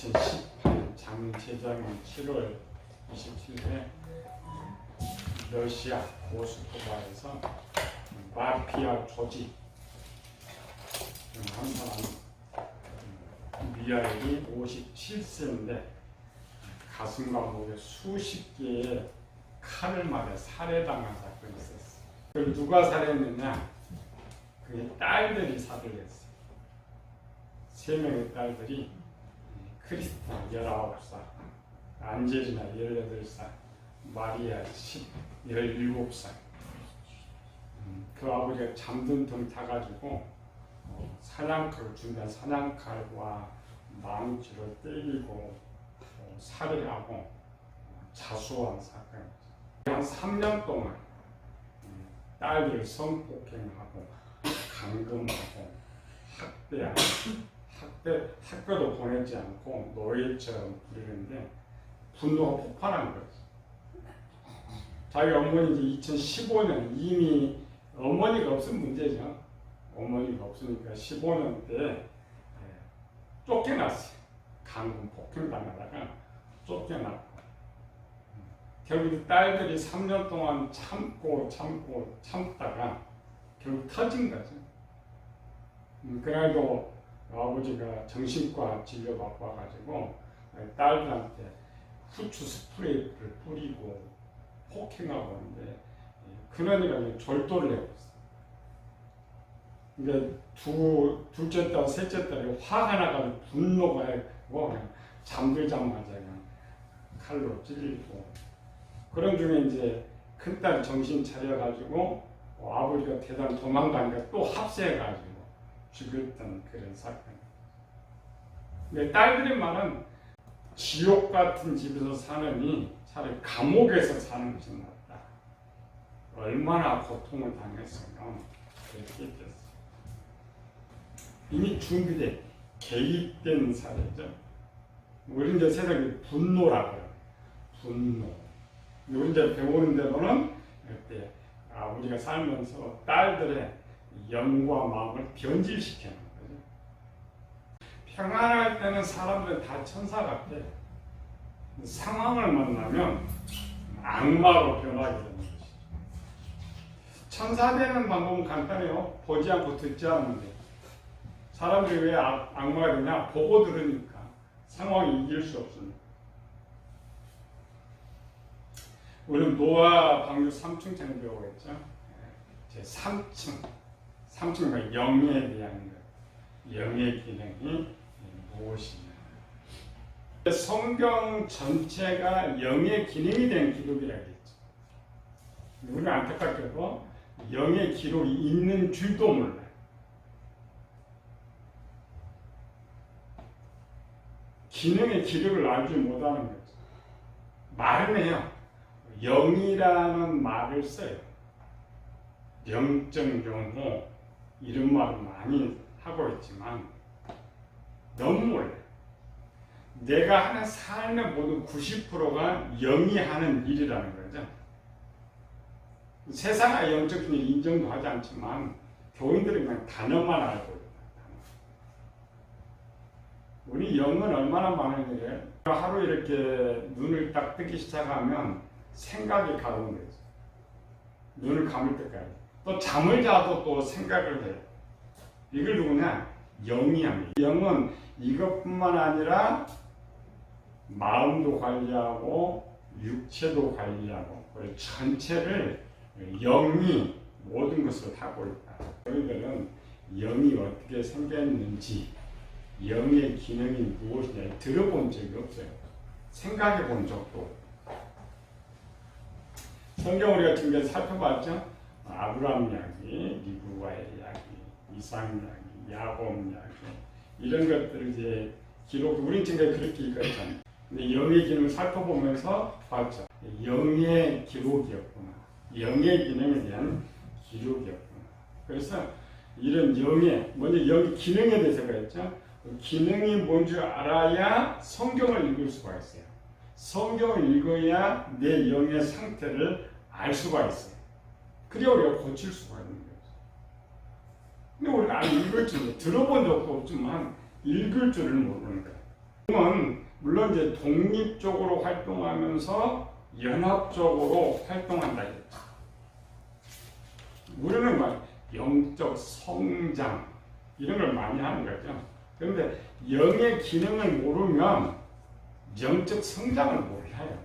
2018년 작년 재작년 7월 27일에 러시아 모스크바에서 마피아 조직 한 사람 미하일이 57세인데 가슴과 목에 수십 개의 칼을 맞아 살해당한 사건이 있었어. 그걸 누가 살해했느냐? 그게 딸들이 살해를 했어. 3명의 딸들이 크리스티나 19살, 안젤리나 18살, 마리아 17살. 그 아버지가 잠든 등 타가지고 사냥칼을 준비한 사냥칼과 망치로 때리고 살해하고 자수한 사건이죠. 한 3년 동안 딸들을 성폭행하고 감금하고 학대하고 학교도 보내지 않고 노예처럼 부리는데 분노가 폭발한 거지. 자기 어머니 이제 2015년 이미 어머니가 없은 문제죠. 어머니가 없으니까 15년 때 쫓겨났어요. 감금 폭행당하다가 쫓겨났고 결국 딸들이 3년 동안 참다가 결국 터진 거죠. 그날도 아버지가 정신과 진료받고 와가지고 딸들한테 후추 스프레이를 뿌리고 폭행하고 하는데 큰언니가 절도를 해버렸어. 그러니까 둘째 딸, 셋째 딸이 화가 나가지고 분노가 해고 잠들자마자 그냥 칼로 찔리고 그런 중에 이제 큰딸이 정신 차려가지고 아버지가 대단 도망가니까 또 합세해가지고 죽였던 그런 사건. 근데 딸들의 말은 지옥 같은 집에서 사느니 차라리 감옥에서 사는 것이 낫다. 얼마나 고통을 당했으면 그렇게 했겠어. 이미 준비된 개입된 사례죠. 우리 이제 세상에 분노라고 해요. 분노. 우리 이제 배우는 대로는 그때 우리가 살면서 딸들의 영과 마음을 변질시키는 거죠. 평안할 때는 사람들은 다 천사 같아. 상황을 만나면 악마로 변하게 되는 것이죠. 천사 되는 방법은 간단해요. 보지 않고 듣지 않는데. 사람들이 왜 악마가 되냐? 보고 들으니까. 상황이 이길 수 없습니다. 우리는 노아 방주 3층 배우고 있죠. 제 3층과 영에 대한 것. 영의 기능이 무엇이냐. 성경 전체가 영의 기능이 된 기록이라고 했죠. 우리는 안타깝게도 영의 기록이 있는 줄도 몰라요. 기능의 기록을 알지 못하는 거죠. 말은 해요. 영이라는 말을 써요. 영적 영호 이런 말을 많이 하고 있지만 너무 몰라요. 내가 하는 삶의 모든 90%가 영이 하는 일이라는 거죠. 세상의 영적 중에 인정도 하지 않지만 교인들은 그냥 단어만 알고 있다. 우리 영은 얼마나 많은 일이에요. 하루 이렇게 눈을 딱 뜨기 시작하면 생각이 가는 거죠. 눈을 감을 때까지. 또 잠을 자도 또 생각을 해요. 이걸 누구냐? 영이 합니다. 영은 이것뿐만 아니라 마음도 관리하고 육체도 관리하고 전체를 영이 모든 것을 하고 있다. 저희들은 영이 어떻게 생겼는지 영의 기능이 무엇이냐 들어본 적이 없어요. 생각해 본 적도 없고. 성경 우리가 지금 살펴봤죠? 아브라함 이야기, 리브가의 이야기, 이삭 이야기, 야곱 이야기 이런 것들을 이제 기록. 우리는 지금 그렇게 읽었잖아요. 근데 영의 기능을 살펴보면서 봤죠. 영의 기록이었구나. 영의 기능에 대한 기록이었구나. 그래서 이런 영의 먼저 영의 기능에 대해서 그랬죠. 기능이 뭔지 알아야 성경을 읽을 수가 있어요. 성경을 읽어야 내 영의 상태를 알 수가 있어요. 그래야 우리가 고칠 수가 있는 거죠. 근데 우리가 안 읽을 줄, 들어본 적도 없지만 읽을 줄을 모르는 거예요. 영은 물론 이제 독립적으로 활동하면서 연합적으로 활동한다. 우리는 막 영적 성장 이런 걸 많이 하는 거죠. 그런데 영의 기능을 모르면 영적 성장을 몰라요.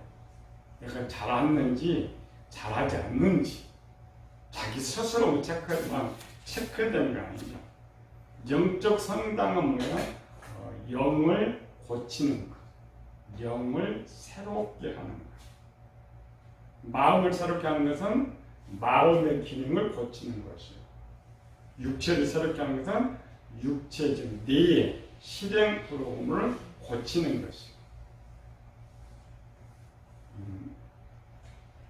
내가 잘했는지 잘하지 않는지 자기 스스로 체크되는 거 아니죠. 영적 성장은 뭐예요? 영을 고치는 것, 영을 새롭게 하는 것. 마음을 새롭게 하는 것은 마음의 기능을 고치는 것이요. 육체를 새롭게 하는 것은 육체적 뇌의 실행 프로그램을 고치는 것이요.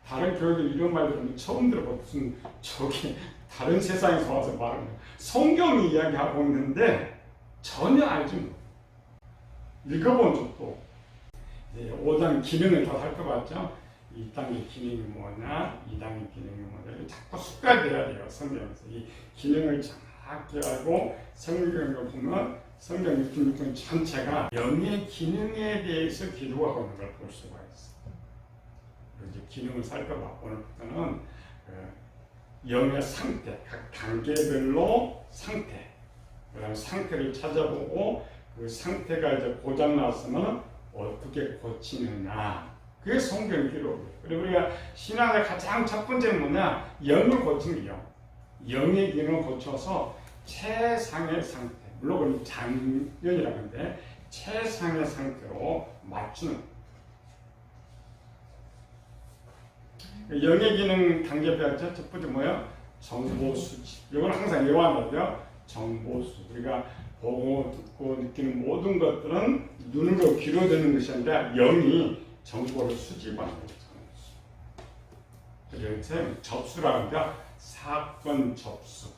다른 교회들 이런 말 들으면 처음 들어봐. 무슨 저기 다른 세상에서 와서 말하는 성경이 이야기하고 있는데 전혀 알지 못해. 읽어본 적도 5단 기능을 다 살펴봤죠. 이 단계 기능이 뭐냐, 이 단계 기능이 뭐냐, 자꾸 습관돼야 돼요. 성경에서 이 기능을 정확히 알고 성경을 보면 성경 66권 전체가 영의 기능에 대해서 기록하고 있는 걸 볼 수가 있어요. 이제 기능을 살펴봐. 오늘부터는 영의 상태, 각 단계별로 상태, 그다음에 상태를 찾아보고 그 상태가 이제 고장 났으면 어떻게 고치느냐. 그게 성경 기록이에요. 그리고 우리가 신앙의 가장 첫 번째는 뭐냐? 영을 고치는 거예요. 영의 기능을 고쳐서 최상의 상태, 물론 그건 장년이라고 하는데 최상의 상태로 맞추는. 영의 기능 단계 배웠죠? 첫 번째 뭐예요? 정보 수집. 이건 항상 외워한다고요. 정보 수집. 우리가 보고 듣고 느끼는 모든 것들은 눈으로 귀로 듣는 것이 아니라 영이 정보를 수집하는 거죠. 그래서 접수라고 하니까 사건 접수.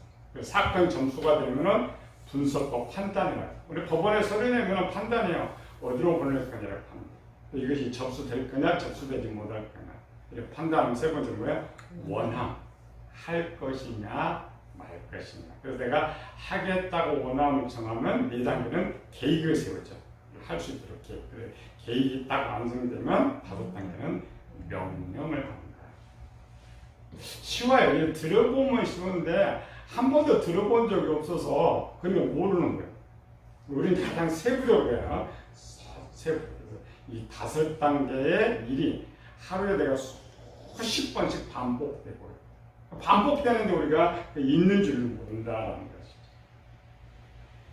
사건 접수가 되면은 분석과 판단을 해요. 우리 법원에 서류 내면 판단해요. 어디로 보낼 거냐를 판단. 이것이 접수될 거냐, 접수되지 못할 거냐. 이렇게 판단하면 세 번째 뭐예요? 원함. 할 것이냐, 말 것이냐. 그래서 내가 하겠다고 원함을 정하면 네 단계는 계획을 세우죠. 할 수 있도록 계획. 계획이 딱 완성되면 다섯 단계는 명령을 합니다. 쉬워요. 들어보면 쉬운데 한 번도 들어본 적이 없어서 그러면 모르는 거예요. 우리는 가장 세부적이에요. 세부. 이 다섯 단계의 일이 하루에 내가 수십 번씩 반복되고 반복되는데 우리가 있는 줄을 모른다는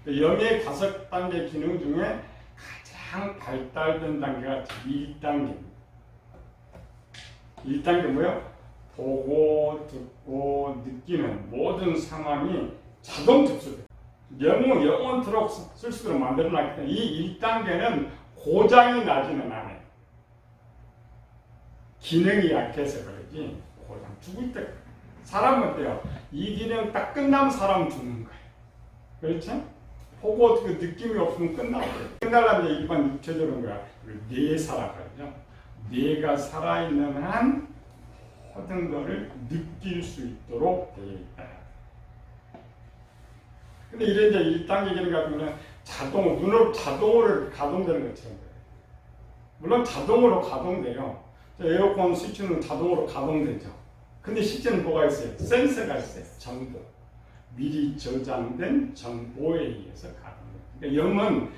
것이죠. 영의 다섯 단계 기능 중에 가장 발달된 단계가 1단계입니다. 1단계 뭐예요? 보고, 듣고, 느끼는 모든 상황이 자동 접수돼요. 영원토록 쓸 수 있도록 만들어놨기 때문에 이 1단계는 고장이 나지는 않아요. 기능이 약해서 그러지 고장 죽을 때 사람은 어때요? 이 기능 딱 끝나면 사람은 죽는 거예요. 그렇죠? 보고 그 느낌이 없으면 끝나버려요. 끝나려면 일반 육체적인 거야. 뇌에 살아가죠. 뇌가 살아있는 한 모든 것을 느낄 수 있도록 되어 있다. 근데 이래 이제 1단계 기능 같은 경우는 눈으로 자동으로 가동되는 것처럼 돼요. 물론 자동으로 가동돼요. 에어컨 스위치는 자동으로 가동되죠. 근데 실제는 뭐가 있어요? 센서가 있어요. 정보. 미리 저장된 정보에 의해서 가동돼요. 그러니까 영은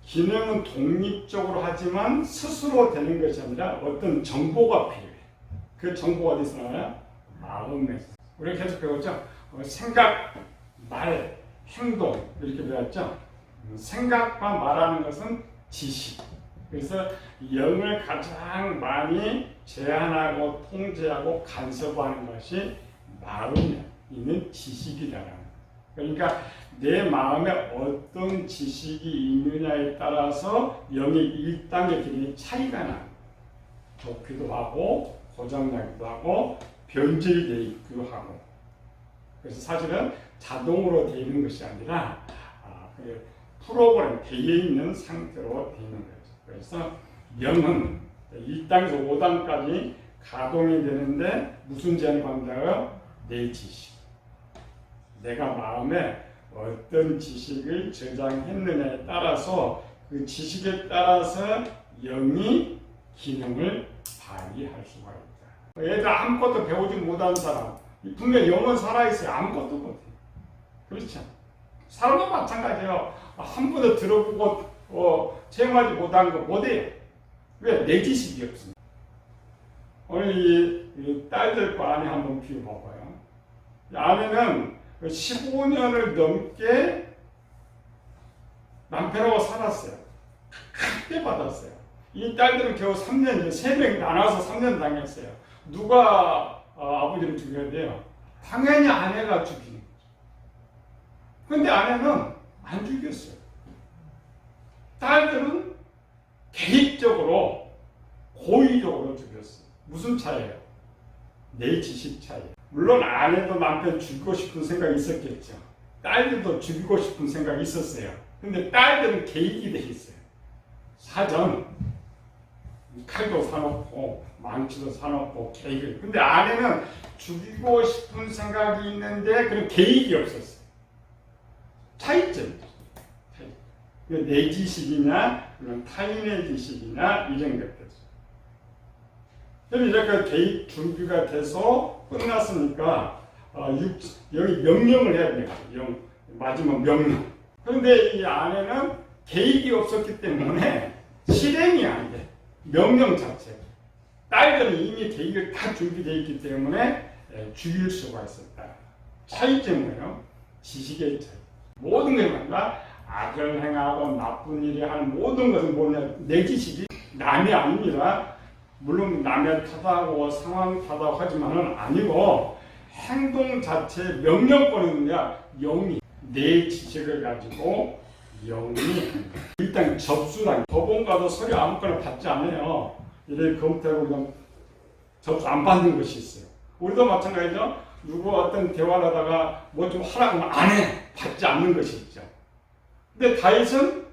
기능은 독립적으로 하지만 스스로 되는 것이 아니라 어떤 정보가 필요해요. 그 정보가 어디서 나와요? 마음에서. 우리가 계속 배웠죠? 생각, 말, 행동 이렇게 배웠죠? 생각과 말하는 것은 지식. 그래서 영을 가장 많이 제한하고 통제하고 간섭하는 것이 마음에 있는 지식이라는 거예요. 그러니까 내 마음에 어떤 지식이 있느냐에 따라서 영의 1단계 기능이 차이가 나요. 좋기도 하고 고장나기도 하고 변질되기도 하고. 그래서 사실은 자동으로 되어 있는 것이 아니라 프로그램 되어 있는 상태로 되어 있는 거죠. 그래서 영은 1단에서 5단까지 가동이 되는데 무슨 제한을 받는다고요? 내 지식. 내가 마음에 어떤 지식을 저장했느냐에 따라서 그 지식에 따라서 영이 기능을 발휘할 수가 있다. 애들 아무것도 배우지 못한 사람, 분명 영은 살아있어요. 아무것도 못해. 그렇죠? 사람도 마찬가지예요. 한 번도 들어보고 체험하지 못한 거 못해요. 왜? 내 지식이 없습니다. 오늘 이 딸들 거 아내 한번 비워봐봐요. 아내는 15년을 넘게 남편하고 살았어요. 크게 받았어요. 이 딸들은 겨우 3년, 3명 나눠서 3년 당했어요. 누가 아버지를 죽여야 돼요? 당연히 아내가 죽이는 거죠. 근데 아내는 안 죽였어요. 딸들은 계획적으로, 고의적으로 죽였어요. 무슨 차이예요? 내 지식 차이예요. 물론 아내도 남편 죽이고 싶은 생각이 있었겠죠. 딸들도 죽이고 싶은 생각이 있었어요. 근데 딸들은 계획이 돼 있어요. 사전 칼도 사놓고 망치도 사놓고 계획을. 근데 아내는 죽이고 싶은 생각이 있는데 그런 계획이 없었어요. 차이점이죠. 내 지식이냐, 타인의 지식이냐, 이런 것들. 그럼 이렇게 계획 준비가 돼서 끝났으니까 여기 명령을 해야 돼요. 마지막 명령. 그런데 이 아내는 계획이 없었기 때문에 실행이 안 돼. 명령 자체. 딸들은 이미 계획을 다 준비되어 있기 때문에 죽일 수가 있었다. 차이점은요, 지식의 차이. 모든 것이 말이야, 악을 행하고 나쁜 일이 하는 모든 것은 뭐냐, 내 지식이 남이 아닙니다. 물론 남의 탓하고 상황 탓하고 하지만은 아니고 행동 자체 명령권은 영이 내 지식을 가지고 영이 일단 접수란 법원 가서 서류 아무거나 받지 않아요. 이래 검토하고 그냥 접수 안 받는 것이 있어요. 우리도 마찬가지죠. 누구 어떤 대화를 하다가 뭐 좀 하라고 하면 안 해. 받지 않는 것이 있죠. 근데 다윗은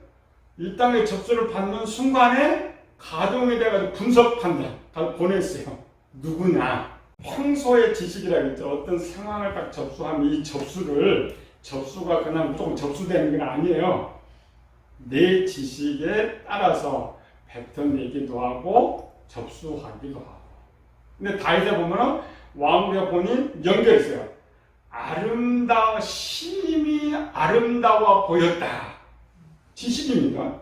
이 땅에 접수를 받는 순간에 가동이 돼가지고 분석 판단 보냈어요. 누구냐? 평소의 지식이라고 했죠. 어떤 상황을 딱 접수하면 이 접수가 그냥 조금 접수되는 건 아니에요. 내 지식에 따라서 뱉어내기도 하고 접수하기도 하고. 근데 다윗에 보면은 왕우리가 본인 연결했어요. 신임이 아름다워 보였다. 지식입니다.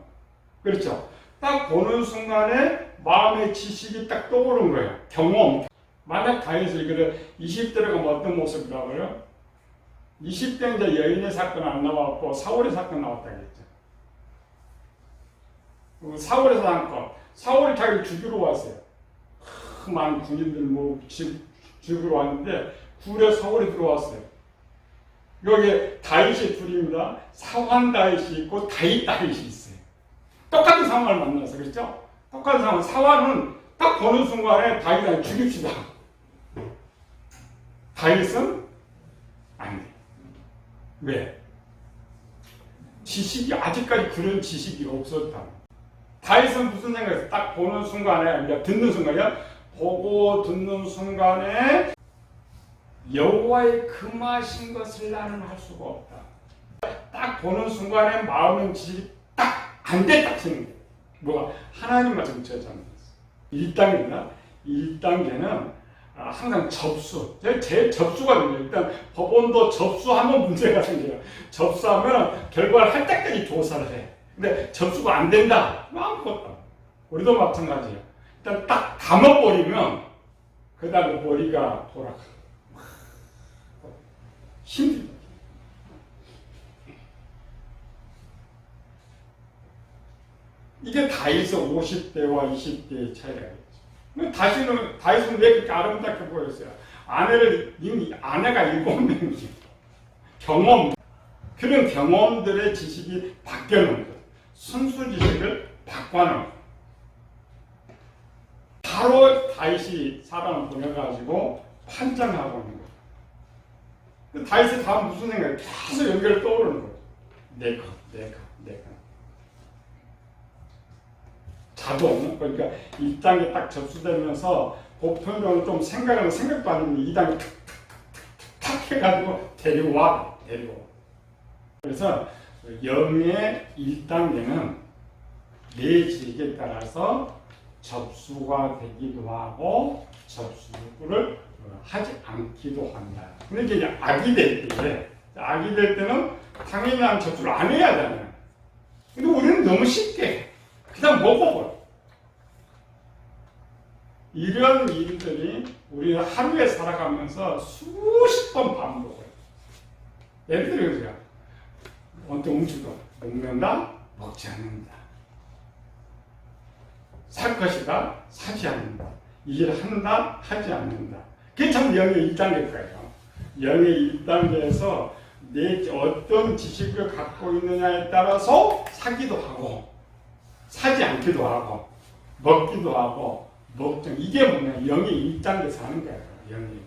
그렇죠? 딱 보는 순간에 마음의 지식이 딱 떠오른 거예요. 경험. 만약 다윗이 이거를 20대로 가면 어떤 모습이라고요? 20대 이제 여인의 사건 안 나왔고 사울의 사건 나왔다겠죠. 사울의 사건. 사울이 자기를 죽이러 왔어요. 많은 군인들 죽이러 왔는데 굴에 사울이 들어왔어요. 여기 다윗이 둘입니다. 사환 다윗이 있고 다윗 다윗이 있어요. 똑같은 상황을 만나서 그렇죠? 똑같은 상황. 사환은 딱 보는 순간에 다윗을 죽입시다. 다윗은 안 돼. 왜? 지식이 아직까지 그런 지식이 없었다. 다윗은 무슨 생각했어? 딱 보는 순간에, 듣는 순간이야. 보고 듣는 순간에 여호와의 금하신 것을 나는 할 수가 없다. 딱 보는 순간에 마음의 지식이 딱 안 됐다 치는 거예요. 뭐가? 하나님과 정치에 잘못했어. 1단계입니다. 1단계는 항상 접수. 제일 접수가 됩니다. 일단 법원도 접수하면 문제가 생겨요. 접수하면 결과를 할 때까지 조사를 해. 근데 접수가 안 된다. 아무것도. 우리도 마찬가지예요. 일단 딱 담아버리면 그 다음에 머리가 돌아가. 힘들다. 이게 다윗의 50대와 20대의 차이가 있죠. 다윗은 왜 그렇게 아름답게 보였어요? 아내가 7명이죠. 경험, 그런 경험들의 지식이 바뀌어놓은 거예요. 순수 지식을 바꿔놓은 거예요. 바로 다윗이 사람을 보내가지고 판정하고 있는 거예요. 다윗의 다음 무슨 생각이 계속 연결 떠오르는 거예요. 내가. 자동, 그러니까 1단계 딱 접수되면서 보편적으로 좀 생각도 안 했는데 2단계 탁 해가지고 데리고 와. 그래서 영의 1단계는 내 지식에 따라서 접수가 되기도 하고 접수를 하지 않기도 한다. 근데 이제 악이 될 때는 당연히 난 접수를 안 해야 되잖아요. 근데 우리는 너무 쉽게 그냥 먹어버려. 이런 일들이 우리가 하루에 살아가면서 수십 번 반복해요. 예를 들어 우리가 어떤 음식도 먹는다, 먹지 않는다. 살 것이다, 사지 않는다. 일을 한다, 하지 않는다. 그게 참 영의 1단계일 거예요. 영의 1단계에서 내 어떤 지식을 갖고 있느냐에 따라서 사기도 하고, 사지 않기도 하고, 먹기도 하고, 먹죠. 이게 뭐냐? 영의 1단계에서 하는 거예요. 영의 1단계.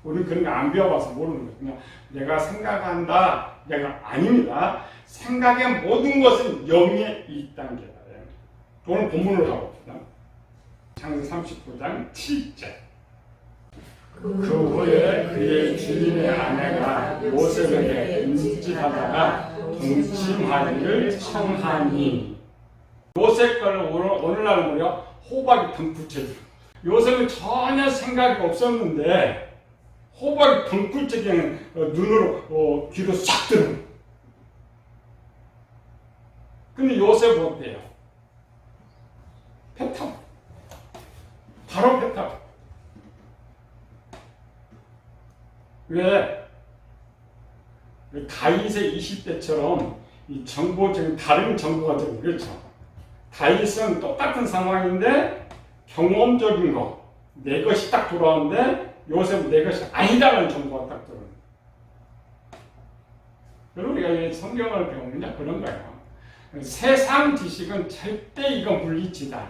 우리는 그런 거 안 배워봐서 모르는 거예요. 그냥 내가 생각한다, 내가 아닙니다. 생각의 모든 것은 영의 1단계다. 오늘 본문을 하고 있습니다. 창세기 39장 7절. 그 후에 그의 주인의 아내가 요셉에게 음식하다가 동침하기를 청하니. 요셉 거를 오늘날 우리가 호박이 덩굴채기. 요셉은 전혀 생각이 없었는데 호박이 덩굴채기 눈으로 귀로 싹 들은. 근데 요셉은 어때요? 패턴. 바로 패턴. 왜? 다윗의 20대처럼 이 정보적인 다른 정보가 되고 그렇죠. 다윗은 똑같은 상황인데 경험적인 거, 내 것이 딱 돌아오는데 요셉은 내 것이 아니다라는 정보가 딱 들어오는 거예요. 그리고 우리가 성경을 배우느냐 그런 거예요. 세상 지식은 절대 이건 물리치다.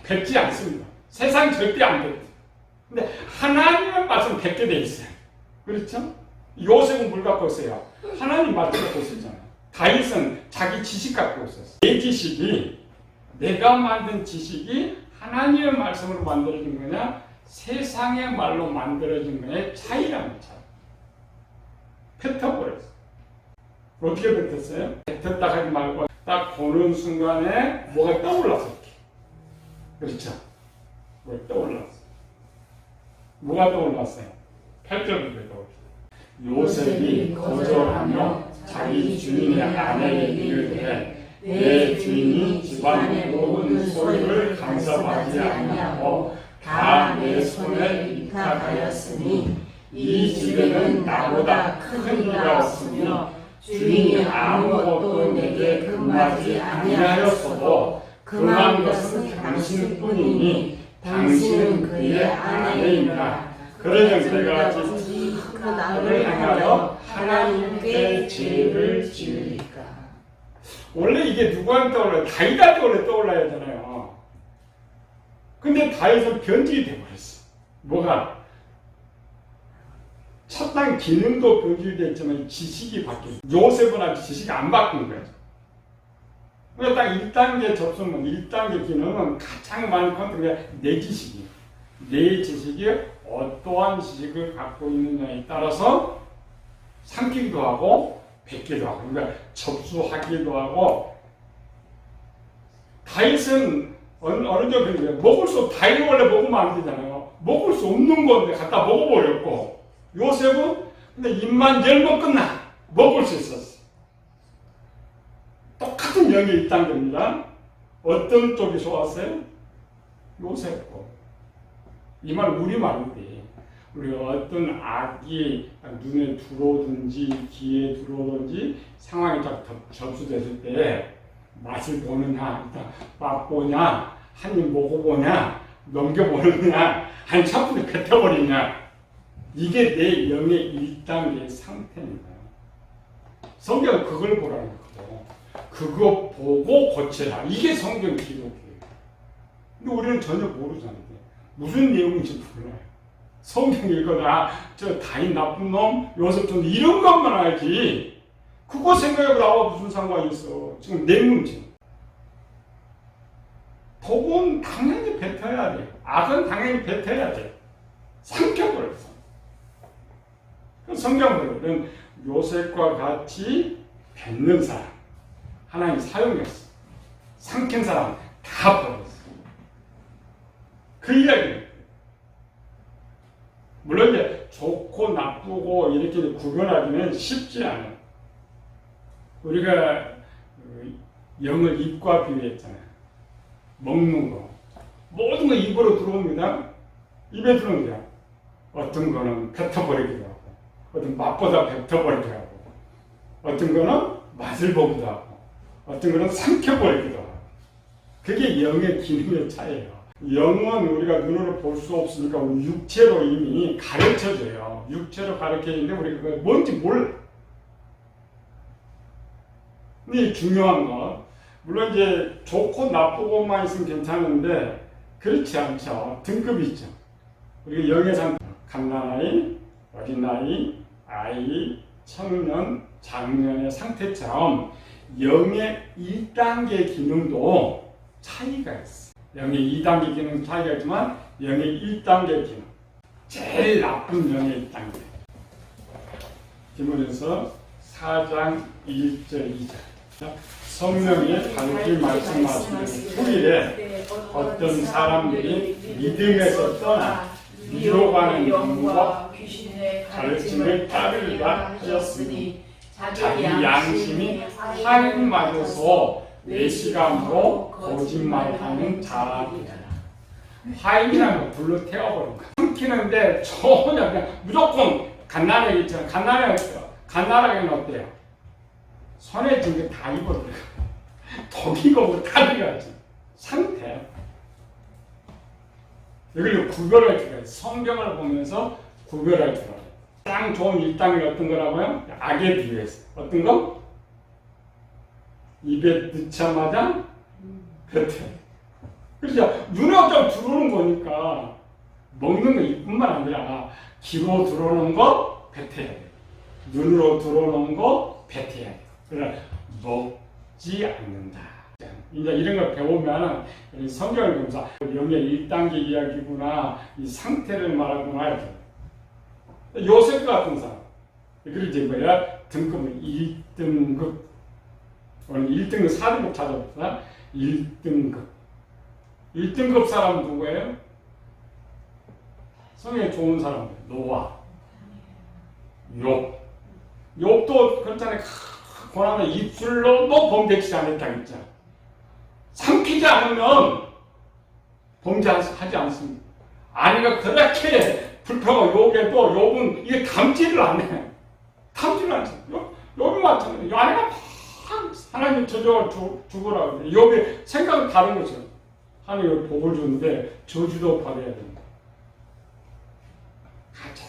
뱉지 않습니다. 세상 절대 안 뱉지. 근데 하나님의 말씀 뱉게 돼 있어요. 그렇죠? 요셉은 뭘 갖고 있어요? 하나님 말씀 갖고 있었잖아요. 다윗은 자기 지식 갖고 있었어요. 내 지식이, 내가 만든 지식이 하나님의 말씀으로 만들어진 거냐, 세상의 말로 만들어진 거냐의 차이라는 차이. 뱉어버렸어요. 어떻게 뱉었어요? 뱉었다 하지 말고 딱 보는 순간에 뭐가 떠올랐어. 그렇죠? 뭐가 떠올랐어. 뭐가 떠올랐어요? 8절부터 떠올랐어요. 요셉이 거절하며 자기 주인의 아내에게 이르되 내 주인이 집안의 모든 소유를 간섭하지 아니하고 다 내 손에 위탁하였으니 이 집에는 나보다 큰 이가 없으며 주인이 아무것도 내게 금하지 아니하였어도 금한 것은 당신뿐이니 당신은 그의 아내이니라. 그러면 내가 그를 향하여 하나님께 죄를 지으리까. 원래 이게 누구한테 떠올라요? 다윗한테 원래 떠올라야 하잖아요. 근데 다윗은 변질이 돼버렸어. 뭐가? 첫당 기능도 변질됐지만 지식이 바뀌었어. 요셉은 아직 지식이 안 바뀐 거죠. 그러니까 딱 1단계 접수는 1단계 기능은 가장 많이 컨트롤해 내 지식이에요. 내 지식이 어떠한 지식을 갖고 있느냐에 따라서 삼키기도 하고 뱉기도 하고 그러니까 접수하기도 하고. 다윗은 어느 정도 먹을 수 다윗은 원래 먹으면 안 되잖아요. 먹을 수 없는 건데 갖다 먹어버렸고 요셉은 근데 입만 열면 끝나. 먹을 수 있었어. 똑같은 영의 1단계입니다. 어떤 쪽이 좋았어요? 요셉 거. 이 말 우리 말인데 우리가 어떤 악이 눈에 들어오든지 귀에 들어오든지 상황이 딱 접수됐을 때 맛을 보느냐, 맛보냐, 한 입 먹어보냐, 넘겨보느냐, 한 차분히 뱉어버리냐. 이게 내 영의 1단계의 상태입니다. 성경은 그걸 보라는 거고 그거 보고 고쳐라. 이게 성경 기록이에요. 근데 우리는 전혀 모르잖아요. 무슨 내용인지 몰라요. 성경 읽거나 저 다윗 나쁜 놈, 요셉 좀 이런 것만 알지. 그거 생각하고 나와 무슨 상관이 있어. 지금 내 문제. 복은 당연히 뱉어야 돼. 악은 당연히 뱉어야 돼. 삼켜버렸어. 성경은 요셉과 같이 뱉는 사람, 하나님 사용했어. 삼킨 사람, 다 버렸어. 그 이야기예요. 물론 이제 좋고 나쁘고 이렇게 구별하기는 쉽지 않아요. 우리가 영을 입과 비유했잖아요. 먹는 거. 모든 거 입으로 들어옵니다. 입에 들어옵니다. 어떤 거는 뱉어버리기도 하고, 어떤 맛보다 뱉어버리기도 하고, 어떤 거는 맛을 보기도 하고, 어떤 거는 삼켜버리기도 하고. 그게 영의 기능의 차이예요. 영은 우리가 눈으로 볼 수 없으니까 우리 육체로 이미 가르쳐줘요. 육체로 가르쳐주는데 우리가 그게 뭔지 몰라. 근데 중요한 건, 물론 이제 좋고 나쁘고만 있으면 괜찮은데, 그렇지 않죠. 등급이 있죠. 우리가 영의 상태, 갓난아이, 어린아이, 아이, 청년, 장년의 상태처럼 영의 1단계 기능도 차이가 있어. 영의 2단계 기능 차이가 있지만 영의 1단계 기능, 제일 나쁜 영의 1단계. 디모데서 4장 1절 2절. 성령이 밝히 말씀하시는 후일에 어떤 사람들이 믿음에서 떠나 미혹하는 영과 귀신의 가르침을 따르리라 하였으니 자기 양심이 화인 맞아서 외식함으로 거짓말하는 자들이라. 화인이라는 거 불로 태워버린 거야. 삼키는데 전혀 그냥 무조건 갓난아기 있잖아. 갓난아기는 어때요? 손에 든 게 다 입어버려. 독이고 다 들어가지. 상태. 이걸 구별할 필요가 있어. 성경을 보면서 구별할 필요가 있어. 가장 좋은 일당이 어떤 거라고요? 악에 비유해서. 어떤 거? 입에 넣자마자 뱉어. 그렇죠. 눈에 어쩌면 들어오는 거니까 먹는 거 이뿐만 아니라 귀로 들어오는 거 뱉어야 돼. 눈으로 들어오는 거 뱉어야 돼. 그러나 먹지 않는다. 이제 이런 걸 배우면 성경을 보면서 영의 1단계 이야기구나, 이 상태를 말하구나 이렇게. 요셉 같은 사람, 그리고 이제 뭐야 등급은 1등급, 오늘 1등급 4등급 찾아봅시다. 1등급 사람은 누구예요? 성경에 좋은 사람들, 노아, 욥도 그렇잖아요. 고난을 입술로도 범죄치 않았다 했죠. 삼키지 않으면 범죄하지 않습니다. 아니가 그렇게 불평하고 욕해도 욥은 이게 담지를 안 해. 담지를 안 해. 욥이 맞잖아요. 아니가 하나님 저주가 죽으라고 그래. 욥의 생각은 다른 거죠. 하나님이 복을 주는데 저주도 받아야 된다. 가장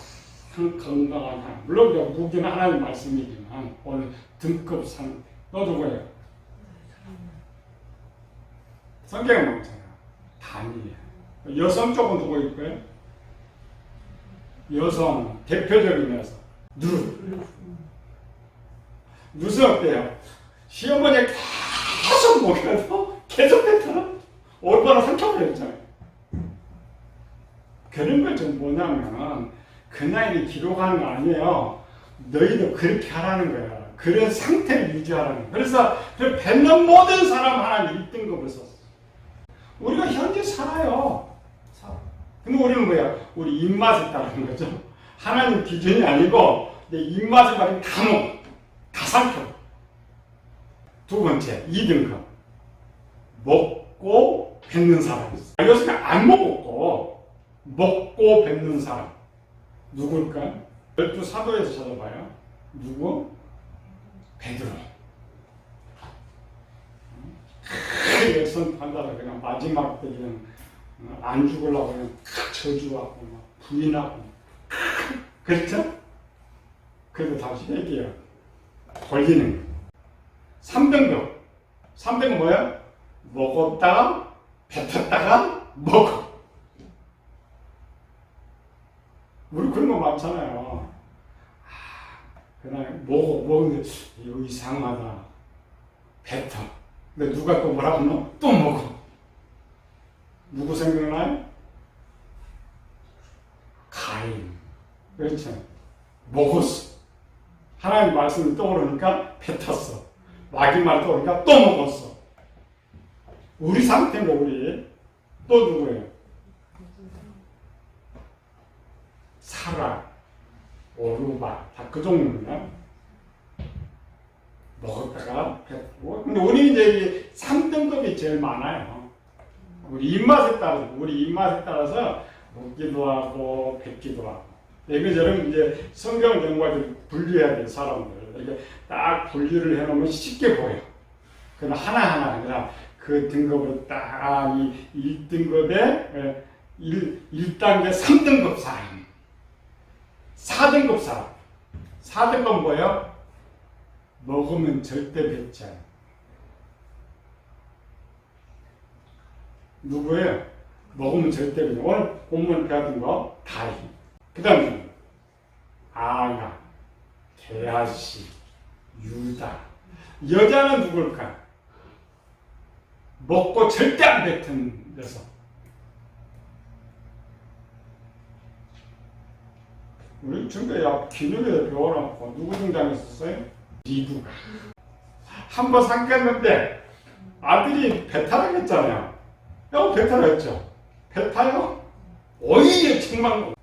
건강한 하나님. 물론 무기는 하나님 말씀이지만 오늘 등급 상태. 너 누구예요? 성경에 나오잖아요. 다니엘. 여성 쪽은 누구일 거예요? 여성, 대표적인 여성. 룻은 어때요? 시어머니가 계속 먹여도 계속 뱉어라. 얼마나 삼켜버렸잖아요. 그런 걸 좀 뭐냐면 그날 기록하는 거 아니에요. 너희도 그렇게 하라는 거야. 그런 상태를 유지하라는 거야. 그래서 그 뱉는 모든 사람 하나님 1등급을 썼어. 우리가 현재 살아요. 근데 우리는 뭐야? 우리 입맛에 따르는 거죠. 하나님 기준이 아니고 내 입맛에 맞으면 다 먹어. 다 삼켜. 두 번째, 2등급. 먹고 뱉는 사람. 요새 안 먹었고 먹고 뱉는 사람. 누굴까? 12 사도에서 찾아봐요. 누구? 베드로. 열선 판다가 그냥 마지막 때 그냥 안 죽으려고 그냥 저주하고 막 부인하고. 그렇죠? 그래도 다시 얘기해요. 걸리는 거. 3등급. 3등급 뭐야? 먹었다가 뱉었다가 먹어. 우리 그런 거 많잖아요. 그냥 먹었는데 이거 이상하다. 뱉어. 근데 누가 또 뭐라고 하면 또 먹어. 누구 생각나요? 가인. 그렇죠. 먹었어. 하나님 말씀이 떠오르니까 뱉었어. 마귀 말 떠오르니까 또 먹었어. 우리 상태인 거 우리. 또 누구예요? 사라, 오르바 다 그 정도냐? 먹었다가 뱉고. 근데 우리 이제 3등급이 제일 많아요. 우리 입맛에 따라서 먹기도 하고 뱉기도 하고. 이거저런 이제 성경 연구가지고 분류해야 돼 사람들. 이게 딱 분류를 해놓으면 쉽게 보여. 그건 하나하나 아니라 그 등급으로 딱 이 1등급에 1단계 3등급 사람, 4등급 사람. 4등급 뭐예요? 먹으면 절대 뱉지 않아. 누구예요? 먹으면 절대 뱉지 않아. 오늘 본문 배웠던 거 다리. 그 다음에 아가, 게하시, 유다. 여자는 누굴까? 먹고 절대 안 뱉은 녀석. 우리 중국에 기능에 배워놓고 누구 등장했었어요? 리브가. 한번 삼켰는데 아들이 배탈을 했잖아요. 배탈을 했죠. 배탈요? 오히려 정말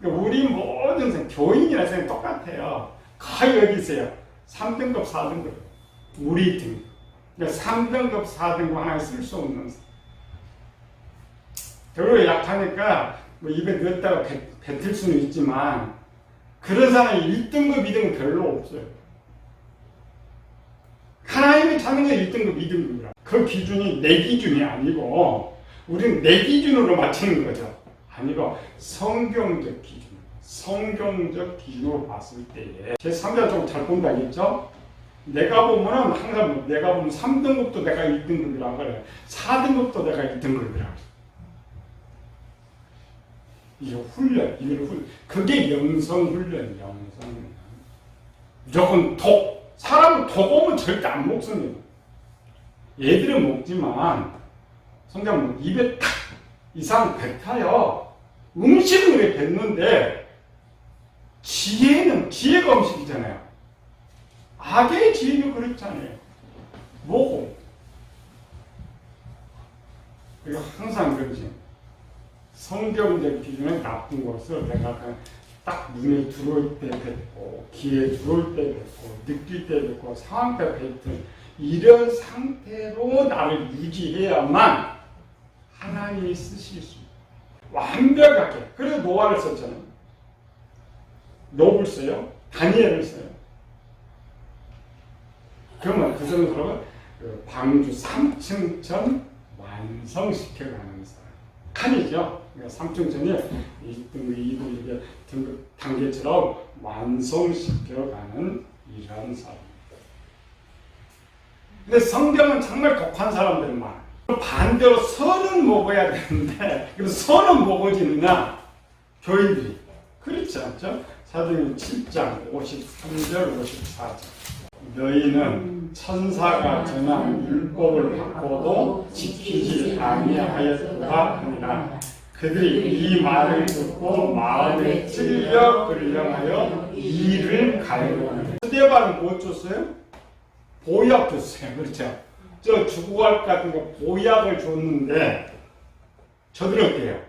우리 모든 교인이나 선 똑같아요. 거의 여기 있어요. 3등급, 4등급. 우리 등. 3등급, 4등급 하나 쓸 수 없는. 결국에 약하니까 뭐 입에 넣었다가 뱉을 수는 있지만 그런 사람이 1등급, 2등급 별로 없어요. 하나님이 찾는 건 1등급, 2등급이라. 그 기준이 내 기준이 아니고 우리는 내 기준으로 맞추는 거죠. 아니고 성경적 기준. 성경적 기준으로 봤을 때에 제 3자 좀 잘 본다 했죠? 내가 보면은 항상 내가 보면 3등급도 내가 1등급이라고 그래. 4등급도 내가 1등급이라고. 이게 훈련, 그게 영성훈련, 영성훈련. 무조건 사람은 독 오면 절대 안 먹습니다. 얘들은 먹지만, 성경 입에 탁 이상 뱉어요. 음식은 그래 뱉는데, 지혜가 음식이잖아요. 악의 지혜는 그렇잖아요. 뭐고? 그리고 항상 그러지. 성경적 기준은 나쁜 것을 내가 딱 눈에 들어올 때 뱉고, 귀에 들어올 때 뱉고, 느낄 때 뱉고, 상황 때 뱉은 이런 상태로 나를 유지해야만 하나님이 쓰실 수 있어요. 완벽하게. 그래서 노아를 썼잖아요. 욥을 써요. 다니엘을 써요. 그러면 그 정도로 방주 3층천 완성시켜가는 사람. 칸이죠. 그러니까 3층천이 1등급, 2등급 등급 단계처럼 완성시켜가는 이런 사람. 근데 성경은 정말 독한 사람들이 많아요. 반대로 선은 먹어야 되는데, 그래서 선은 먹어지느냐? 교인들이. 그렇지 않죠? 사도행전 7장 53절 54절. 너희는 천사가 전한 율법을 받고도 지키지 아니하였도다 하니라. 그들이 이 말을 듣고 마음에 찔려 끌려하여 이를 가리려고. 스데반은 뭐 줬어요? 보약 줬어요. 그렇죠? 저 죽어갈 것 같은 거 보약을 줬는데 저들은 어때요?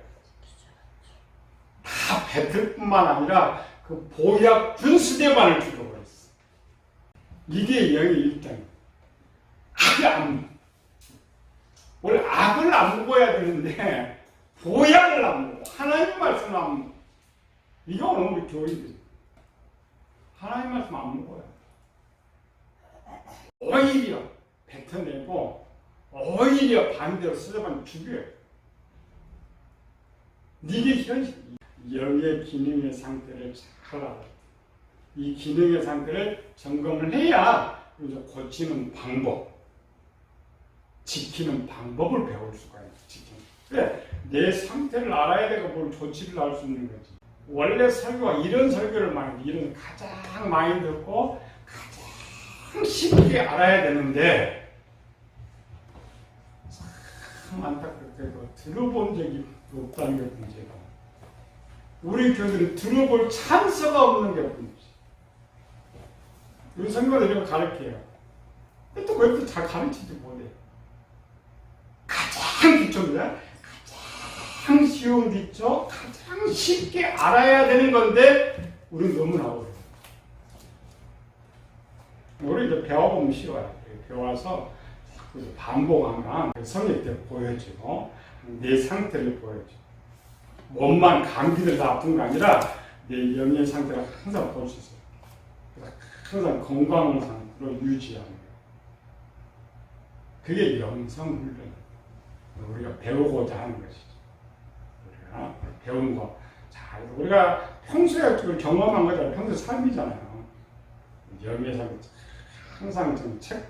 다 뱉을 뿐만 아니라 그 보약 준 스데반을 죽여버렸어. 이게 영의 일단. 원래 악을 안 먹어야 되는데 보약을 안 먹어. 하나님 말씀을 안 먹어. 이거 오늘 우리 교인들. 하나님 말씀 안 먹어요. 오히려 뱉어내고 오히려 반대로 스데반 죽여요. 이게 현실. 영의 기능의 상태를 잘 알아. 이 기능의 상태를 점검을 해야 고치는 방법, 지키는 방법을 배울 수가 있어요. 그래, 내 상태를 알아야 되고 뭘 조치를 할 수 있는 거지. 원래 설교가 이런 설교를 많이, 이런 가장 많이 듣고 가장 쉽게 알아야 되는데 참 안타깝게도 들어본 적이 없다는 게 문제다. 우리 교회들은 들어볼 찬스가 없는 게 문제지. 우리 선교가 이런 거 가르쳐요. 또 왜 또 잘 가르치지 못해. 가장 기초입니다. 가장 쉬운 기초, 가장 쉽게 알아야 되는 건데 우리는 너무나 어려워요. 우리 이제 배워보면 쉬워요. 배워서 반복하면 성의 때 보여지고 내 상태를 보여줘. 몸만 감기들 다 아픈 게 아니라 내 영의 상태를 항상 볼 수 있어요. 항상 건강한 상태로 유지하는 거예요. 그게 영성훈련. 우리가 배우고자 하는 것이죠. 우리가 배운 거. 자, 우리가 평소에 경험한 거잖아요. 평소 삶이잖아요. 영의 상태 항상 좀 체크.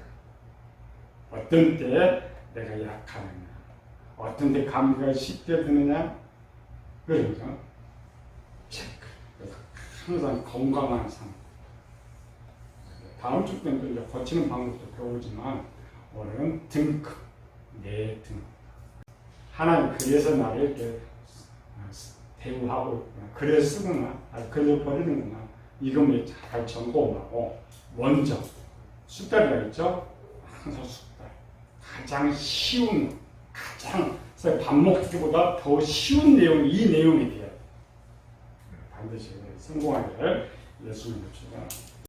어떤 때에 내가 약하느냐, 어떤 때 감기가 쉽게 드느냐, 그러죠. 체크. 그래서 항상 건강한 상태. 다음 주 때는 이제 고치는 방법도 배우지만 오늘은 등급, 내 등. 하나님 그래서 나를 이렇게 대우하고 그래 쓰구나, 그래 버리는구나. 이것만 잘 점검하고 먼저 숫자리가 있죠. 항상 숫자. 가장 쉬운, 가장 밥 먹기보다 더 쉬운 내용이 이 내용이 돼요. 반드시 성공하기를 예수님을 축원합니다.